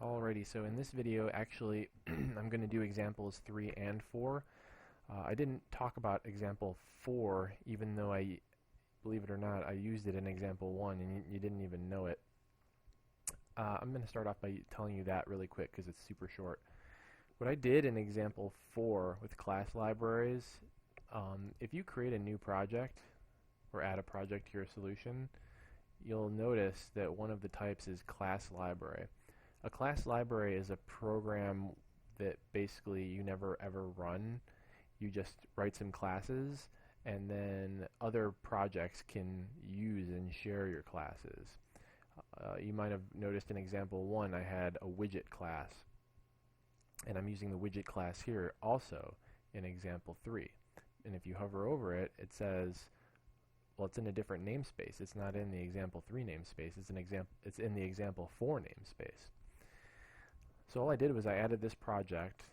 Alrighty, so in this video, actually, I'm going to do examples 3 and 4. I didn't talk about example 4, even though believe it or not, I used it in example 1 and you didn't even know it. I'm going to start off by telling you that really quick because it's super short. What I did in example 4 with class libraries, if you create a new project or add a project to your solution, you'll notice that one of the types is class library. A class library is a program that basically you never ever run. You just write some classes and then other projects can use and share your classes. You might have noticed in example 1 I had a widget class, and I'm using the widget class here also in example 3. And if you hover over it, it says, well, it's in a different namespace. It's not in the example 3 namespace. It's in the example 4 namespace. So all I did was I added this project.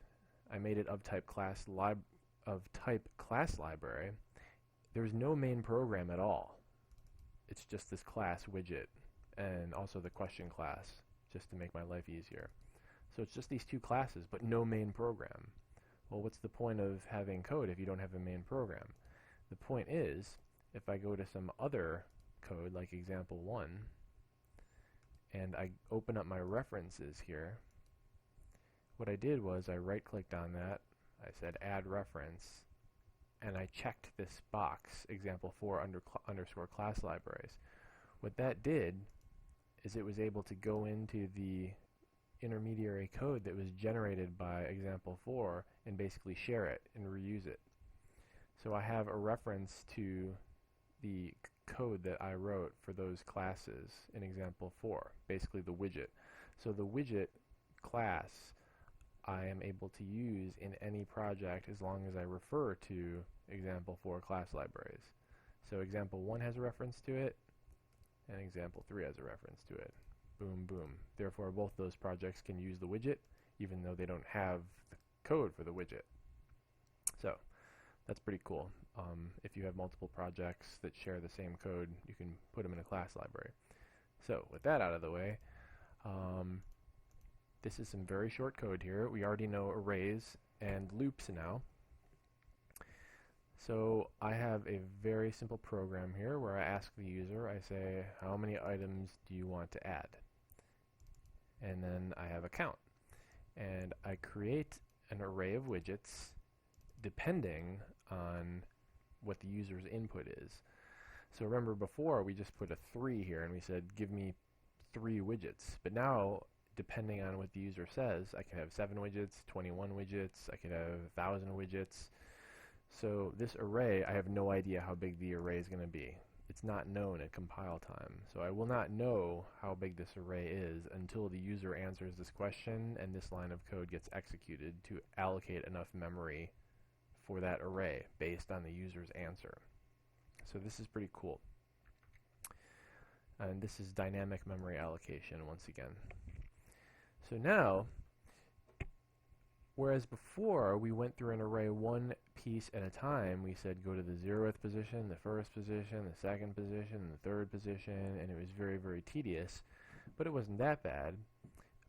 I made it of type class library. There's no main program at all. It's just this class widget and also the question class, just to make my life easier. So it's just these two classes, but no main program. Well, what's the point of having code if you don't have a main program? The point is, if I go to some other code, like example 1, and I open up my references here, what I did was I right-clicked on that, I said add reference, and I checked this box, example 4 underscore class libraries. What that did is it was able to go into the intermediary code that was generated by example 4 and basically share it and reuse it. So I have a reference to the code that I wrote for those classes in example 4, basically the widget. So the widget class I am able to use in any project as long as I refer to example 4 class libraries. So example 1 has a reference to it, and example 3 has a reference to it. Boom, boom. Therefore, both those projects can use the widget, even though they don't have the code for the widget. So that's pretty cool. If you have multiple projects that share the same code, you can put them in a class library. So with that out of the way, this is some very short code here. We already know arrays and loops now. So I have a very simple program here where I ask the user, I say, how many items do you want to add? And then I have a count. And I create an array of widgets depending on what the user's input is. So remember before we just put a 3 here and we said give me 3 widgets. But now, depending on what the user says, I can have 7 widgets, 21 widgets, I can have 1,000 widgets. So this array, I have no idea how big the array is going to be. It's not known at compile time. So I will not know how big this array is until the user answers this question and this line of code gets executed to allocate enough memory for that array based on the user's answer. So this is pretty cool. And this is dynamic memory allocation once again. So now, whereas before we went through an array one piece at a time, we said go to the 0th position, the 1st position, the 2nd position, the 3rd position, and it was very, very tedious, but it wasn't that bad.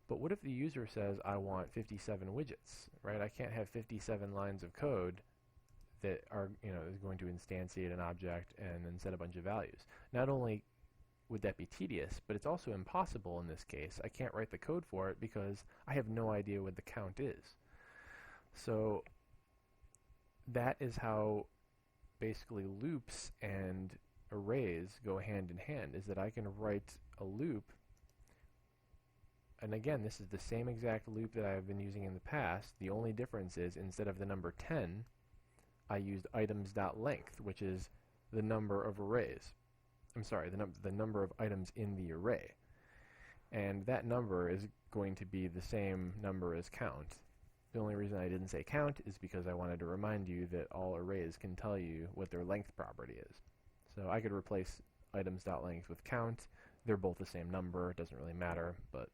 But what if the user says I want 57 widgets, right? I can't have 57 lines of code that are, is going to instantiate an object and then set a bunch of values. Not only would that be tedious, but it's also impossible in this case. I can't write the code for it because I have no idea what the count is. So that is how basically loops and arrays go hand in hand, is that I can write a loop, and again, this is the same exact loop that I've been using in the past. The only difference is instead of the number 10, I used items.length, which is the number of arrays. I'm sorry, the number of items in the array. And that number is going to be the same number as count. The only reason I didn't say count is because I wanted to remind you that all arrays can tell you what their length property is. So I could replace items.length with count. They're both the same number. It doesn't really matter. But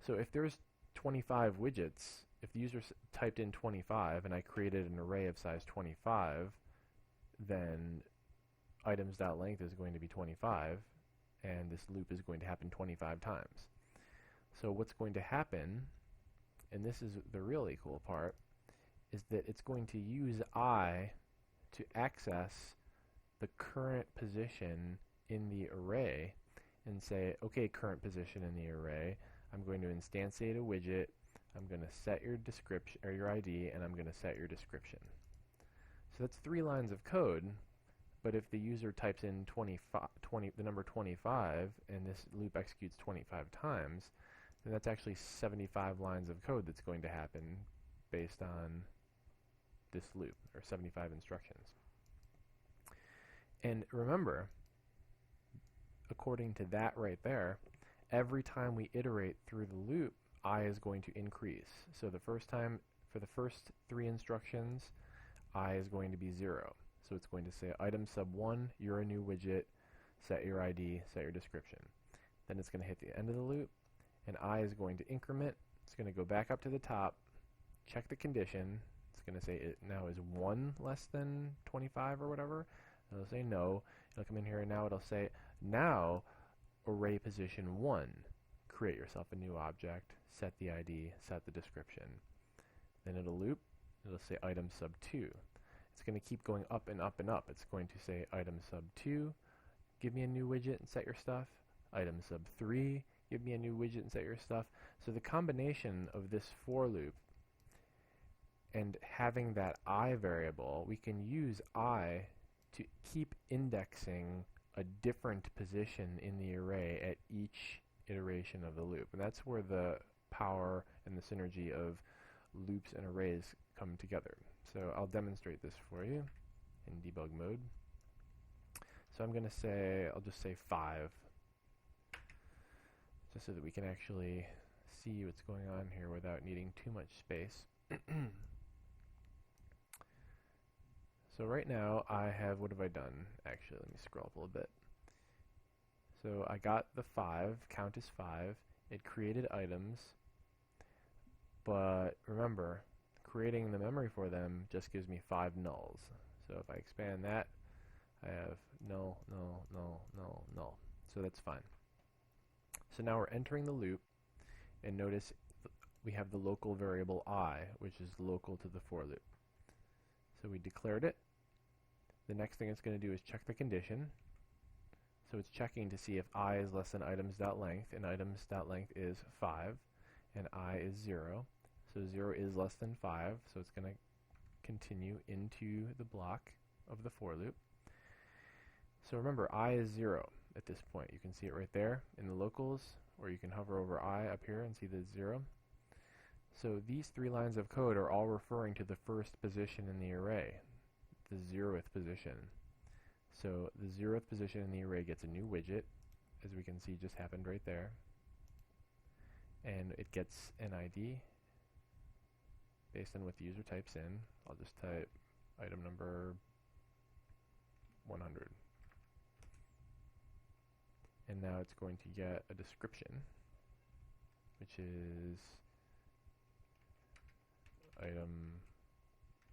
so if there's 25 widgets, if the user typed in 25 and I created an array of size 25, then items.length is going to be 25, and this loop is going to happen 25 times. So what's going to happen, and this is the really cool part, is that it's going to use I to access the current position in the array and say, okay, current position in the array, I'm going to instantiate a widget, I'm going to set your description or your ID, and I'm going to set your description. So that's 3 lines of code, but if the user types in the number 25 and this loop executes 25 times, then that's actually 75 lines of code that's going to happen based on this loop, or 75 instructions. And remember, according to that right there, every time we iterate through the loop, I is going to increase. So the first time, for the first 3 instructions, I is going to be 0. So it's going to say item sub 1, you're a new widget, set your ID, set your description. Then it's going to hit the end of the loop, and I is going to increment. It's going to go back up to the top, check the condition. It's going to say it now is 1 less than 25 or whatever. It'll say no. It'll come in here, and now it'll say, now array position 1. Create yourself a new object, set the ID, set the description. Then it'll loop. It'll say item sub 2. It's going to keep going up and up and up. It's going to say item sub 2, give me a new widget and set your stuff. Item sub 3, give me a new widget and set your stuff. So the combination of this for loop and having that I variable, we can use I to keep indexing a different position in the array at each iteration of the loop. And that's where the power and the synergy of loops and arrays come together. So I'll demonstrate this for you in debug mode. So I'm going to say, I'll just say 5, just so that we can actually see what's going on here without needing too much space. So right now I have, what have I done? Actually, let me scroll up a little bit. So I got the 5, count is 5, it created items, but remember, creating the memory for them just gives me 5 nulls. So if I expand that, I have null, null, null, null, null. So that's fine. So now we're entering the loop, and notice we have the local variable I, which is local to the for loop. So we declared it. The next thing it's going to do is check the condition. So it's checking to see if I is less than items.length, and items.length is 5, and I is 0. So 0 is less than 5, so it's going to continue into the block of the for loop. So remember, I is 0 at this point. You can see it right there in the locals, or you can hover over I up here and see that it's 0. So these 3 lines of code are all referring to the first position in the array, the 0th position. So the 0th position in the array gets a new widget, as we can see just happened right there. And it gets an ID based on what the user types in. I'll just type item number 100. And now it's going to get a description, which is item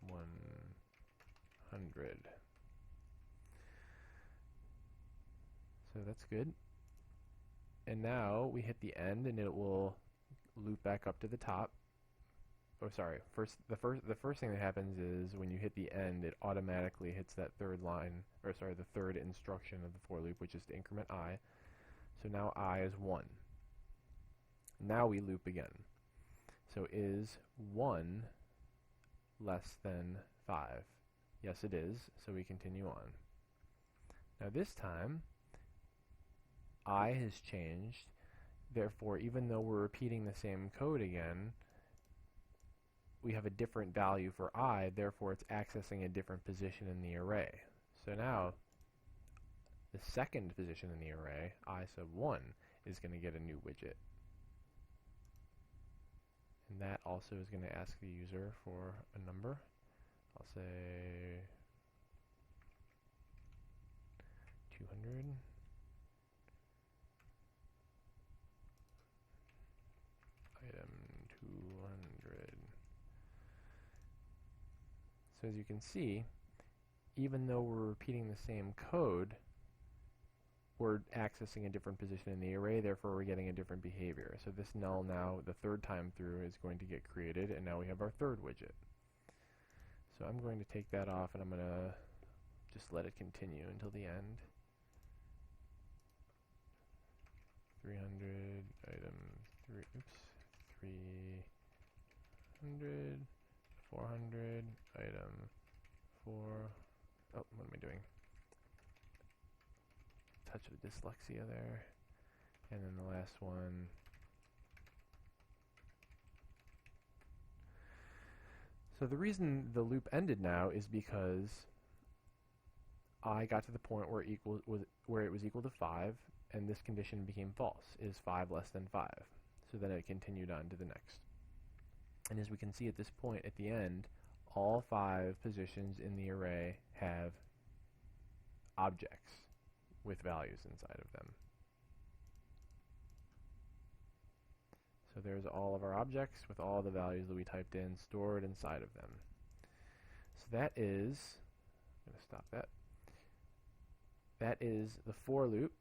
100. So that's good. And now we hit the end, and it will loop back up to the top. Oh, sorry. The first thing that happens is when you hit the end, it automatically hits that third line, or sorry, the third instruction of the for loop, which is to increment I. So now I is 1. Now we loop again. So is 1 less than 5? Yes, it is. So we continue on. Now this time, I has changed. Therefore, even though we're repeating the same code again, we have a different value for I. Therefore, it's accessing a different position in the array. So now, the second position in the array, I sub 1, is going to get a new widget. And that also is going to ask the user for a number. I'll say 200. Item 200. So as you can see, even though we're repeating the same code, we're accessing a different position in the array, therefore we're getting a different behavior. So this null now, the third time through, is going to get created, and now we have our third widget. So I'm going to take that off, and I'm going to just let it continue until the end. 300 item 300 400 item 4. Oh, what am I doing? Touch of dyslexia there. And then the last one. So the reason the loop ended now is because I got to the point where it was equal to 5, and this condition became false. Is 5 less than 5? So then it continued on to the next. And as we can see at this point at the end, all 5 positions in the array have objects with values inside of them. So there's all of our objects with all the values that we typed in stored inside of them. So that is, I'm going to stop that. That is the for loop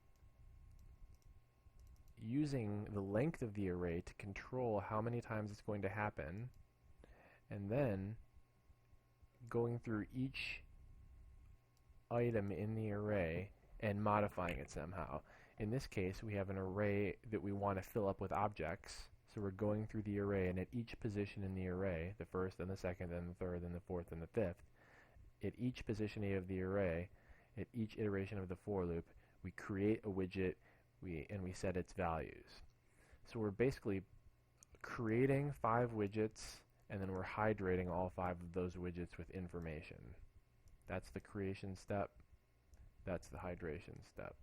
using the length of the array to control how many times it's going to happen, and then going through each item in the array and modifying it somehow. In this case, we have an array that we want to fill up with objects, so we're going through the array, and at each position in the array, the first and the second and the third and the fourth and the fifth, at each position of the array, at each iteration of the for loop, we create a widget and we set its values. So we're basically creating 5 widgets, and then we're hydrating all 5 of those widgets with information. That's the creation step. That's the hydration step.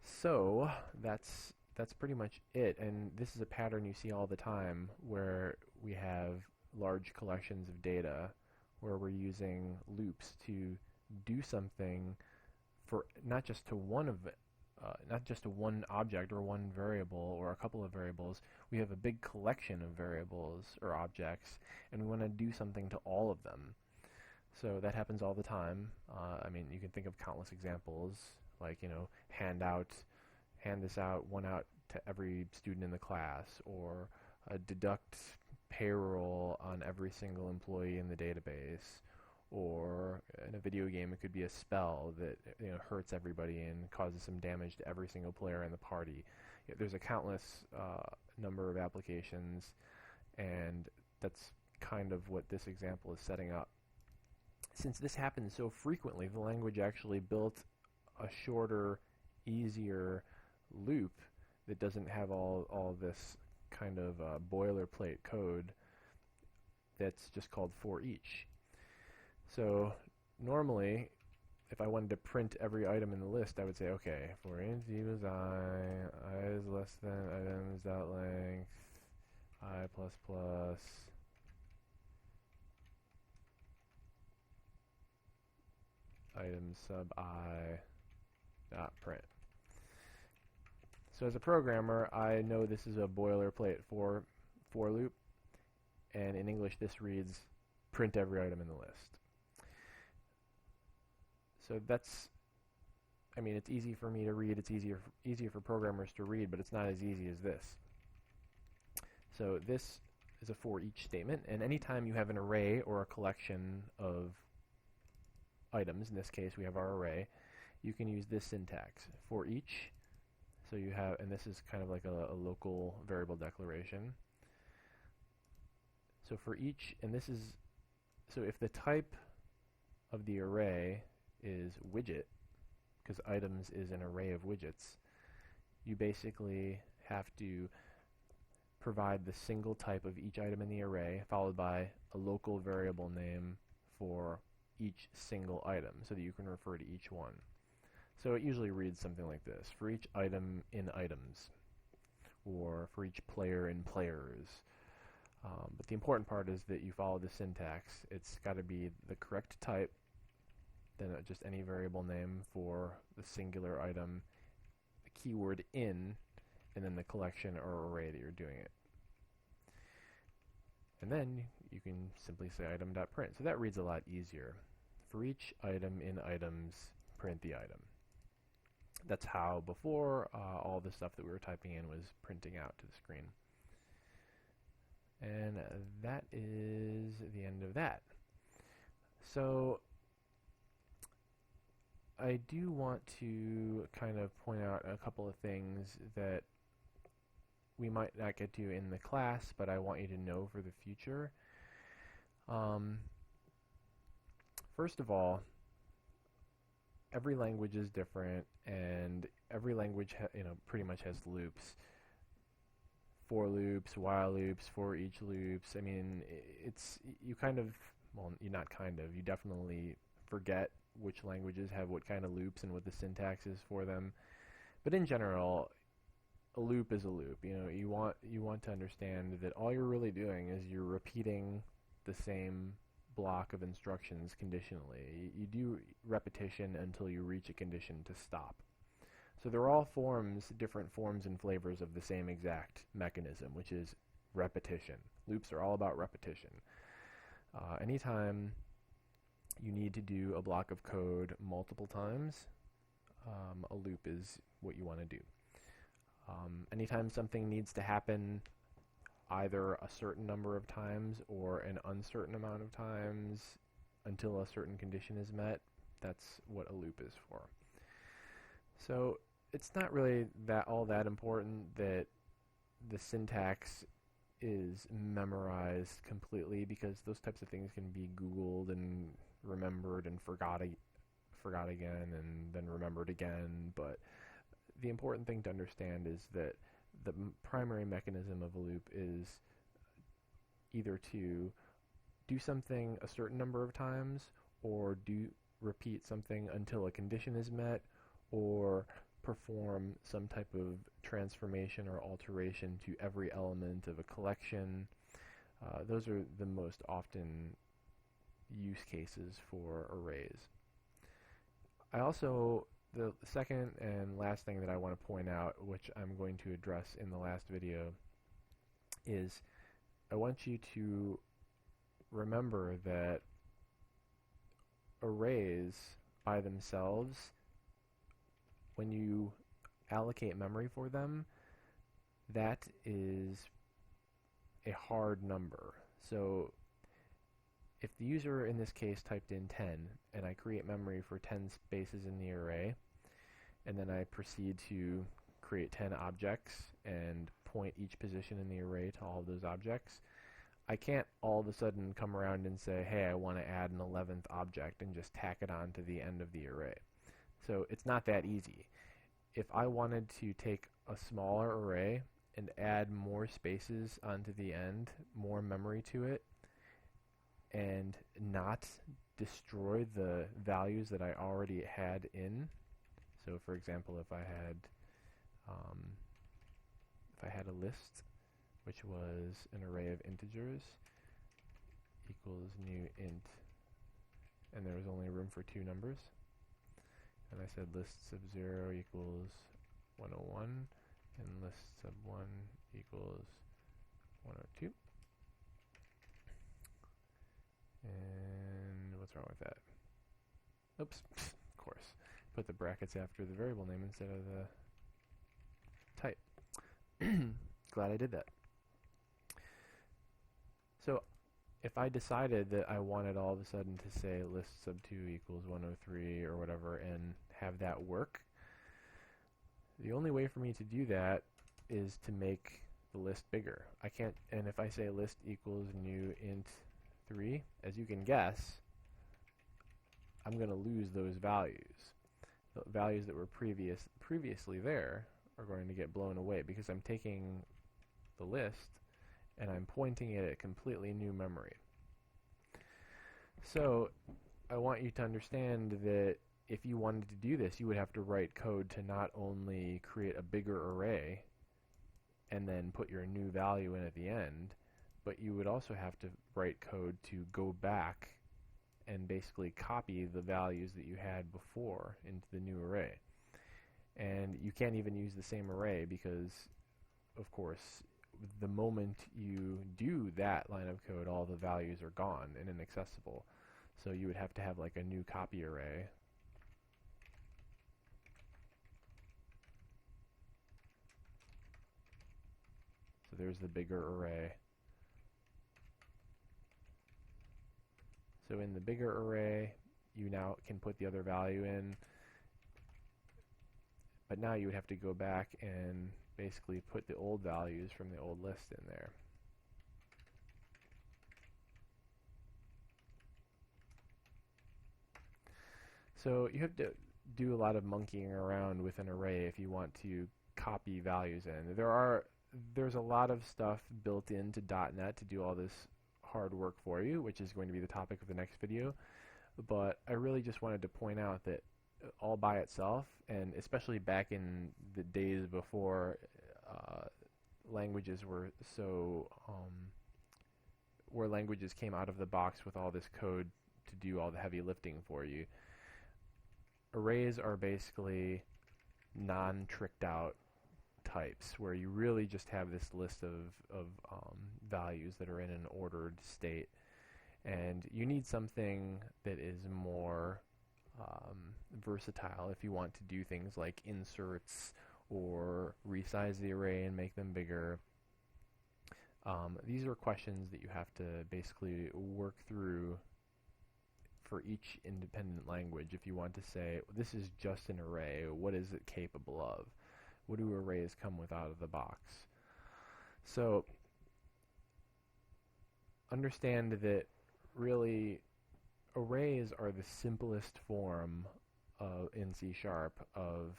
So that's pretty much it, and this is a pattern you see all the time where we have large collections of data where we're using loops to do something for not just to one object or one variable or a couple of variables. We have a big collection of variables or objects, and we want to do something to all of them. So that happens all the time. I mean, you can think of countless examples, like, you know, hand this out, one out to every student in the class, or deduct payroll on every single employee in the database, or in a video game it could be a spell that, you know, hurts everybody and causes some damage to every single player in the party. There's a countless number of applications, and that's kind of what this example is setting up. Since this happens so frequently, the language actually built a shorter, easier loop that doesn't have all this kind of boilerplate code that's just called foreach. So normally, if I wanted to print every item in the list, I would say, okay, for int equals I is less than items dot length, I plus plus, item sub I dot print. So as a programmer, I know this is a boilerplate for loop, and in English this reads print every item in the list. So that's, I mean, it's easy for me to read, it's easier for programmers to read, but it's not as easy as this. So this is a for each statement, and anytime you have an array or a collection of items, in this case we have our array, you can use this syntax, for each. So you have, and this is kind of like a local variable declaration. So for each, and this is, so if the type of the array is widget, because items is an array of widgets, you basically have to provide the single type of each item in the array, followed by a local variable name for each single item, so that you can refer to each one. So it usually reads something like this: for each item in items, or for each player in players. But the important part is that you follow the syntax. It's got to be the correct type, then just any variable name for the singular item, the keyword in, and then the collection or array that you're doing it. And then you can simply say item.print. So that reads a lot easier. For each item in items, print the item. That's how before all the stuff that we were typing in was printing out to the screen. And that is the end of that. So I do want to kind of point out a couple of things that we might not get to in the class, but I want you to know for the future. First of all, every language is different, and every language pretty much has loops. For loops, while loops, for each loops. I mean, you kind of, well, you not kind of, you definitely forget which languages have what kind of loops and what the syntax is for them. But in general, a loop is a loop. You want to understand that all you're really doing is you're repeating the same block of instructions conditionally. You do repetition until you reach a condition to stop. So they're all different forms and flavors of the same exact mechanism, which is repetition. Loops are all about repetition. Anytime you need to do a block of code multiple times, a loop is what you want to do. Anytime something needs to happen either a certain number of times or an uncertain amount of times until a certain condition is met, that's what a loop is for. So it's not really all that important that the syntax is memorized completely, because those types of things can be Googled and remembered and forgot again and then remembered again. But the important thing to understand is that the primary mechanism of a loop is either to do something a certain number of times, or repeat something until a condition is met, or perform some type of transformation or alteration to every element of a collection. Those are the most often use cases for arrays. The second and last thing that I want to point out, which I'm going to address in the last video, is I want you to remember that arrays by themselves, when you allocate memory for them, that is a hard number. So if the user in this case typed in 10, and I create memory for 10 spaces in the array, and then I proceed to create 10 objects and point each position in the array to all of those objects, I can't all of a sudden come around and say, hey, I want to add an 11th object and just tack it on to the end of the array. So it's not that easy. If I wanted to take a smaller array and add more spaces onto the end, more memory to it, and not destroy the values that I already had in. So for example, if I had a list which was an array of integers equals new int, and there was only room for 2 numbers, and I said list sub 0 equals 101 and list sub 1 equals 102. And what's wrong with that? Oops, of course. Put the brackets after the variable name instead of the type. Glad I did that. So if I decided that I wanted all of a sudden to say list sub 2 equals 103 or whatever and have that work, the only way for me to do that is to make the list bigger. I can't, and if I say list equals new int 3, as you can guess, I'm going to lose those values. The values that were previously there are going to get blown away, because I'm taking the list and I'm pointing it at completely new memory. So I want you to understand that if you wanted to do this, you would have to write code to not only create a bigger array and then put your new value in at the end, but you would also have to write code to go back and basically copy the values that you had before into the new array. And you can't even use the same array because, of course, the moment you do that line of code, all the values are gone and inaccessible. So you would have to have like a new copy array. So there's the bigger array. So in the bigger array, you now can put the other value in, but now you would have to go back and basically put the old values from the old list in there. So you have to do a lot of monkeying around with an array if you want to copy values in. There's a lot of stuff built into .NET to do all this hard work for you, which is going to be the topic of the next video. But I really just wanted to point out that all by itself, and especially back in the days before languages were so where languages came out of the box with all this code to do all the heavy lifting for you, arrays are basically non-tricked out types where you really just have this list of values that are in an ordered state, and you need something that is more versatile if you want to do things like inserts or resize the array and make them bigger. These are questions that you have to basically work through for each independent language. If you want to say, this is just an array, what is it capable of? What do arrays come with out of the box? So understand that really arrays are the simplest form in C# of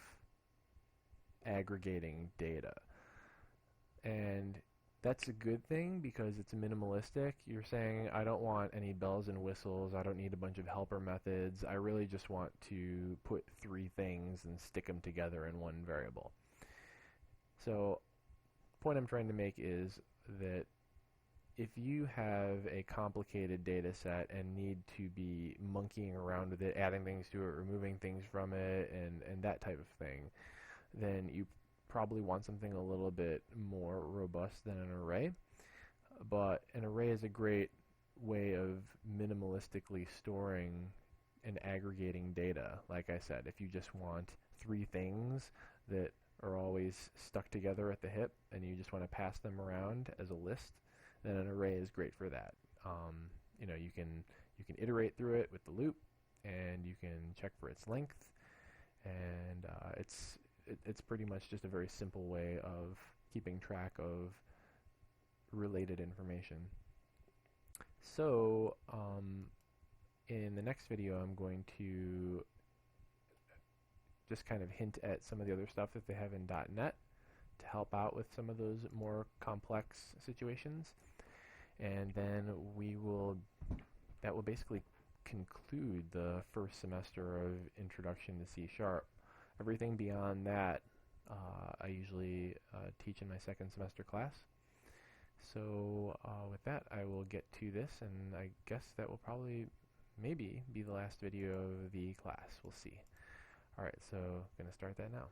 aggregating data. And that's a good thing because it's minimalistic. You're saying, I don't want any bells and whistles, I don't need a bunch of helper methods, I really just want to put three things and stick them together in one variable. So the point I'm trying to make is that if you have a complicated data set and need to be monkeying around with it, adding things to it, removing things from it, and that type of thing, then you probably want something a little bit more robust than an array. But an array is a great way of minimalistically storing and aggregating data. Like I said, if you just want three things that are always stuck together at the hip and you just want to pass them around as a list, then an array is great for that. You can iterate through it with the loop, and you can check for its length, and it's pretty much just a very simple way of keeping track of related information. So in the next video, I'm going to just kind of hint at some of the other stuff that they have in .NET to help out with some of those more complex situations. And then that will basically conclude the first semester of Introduction to C#. Everything beyond that, I usually teach in my second semester class. So with that, I will get to this, and I guess that will maybe be the last video of the class. We'll see. Alright, so I'm going to start that now.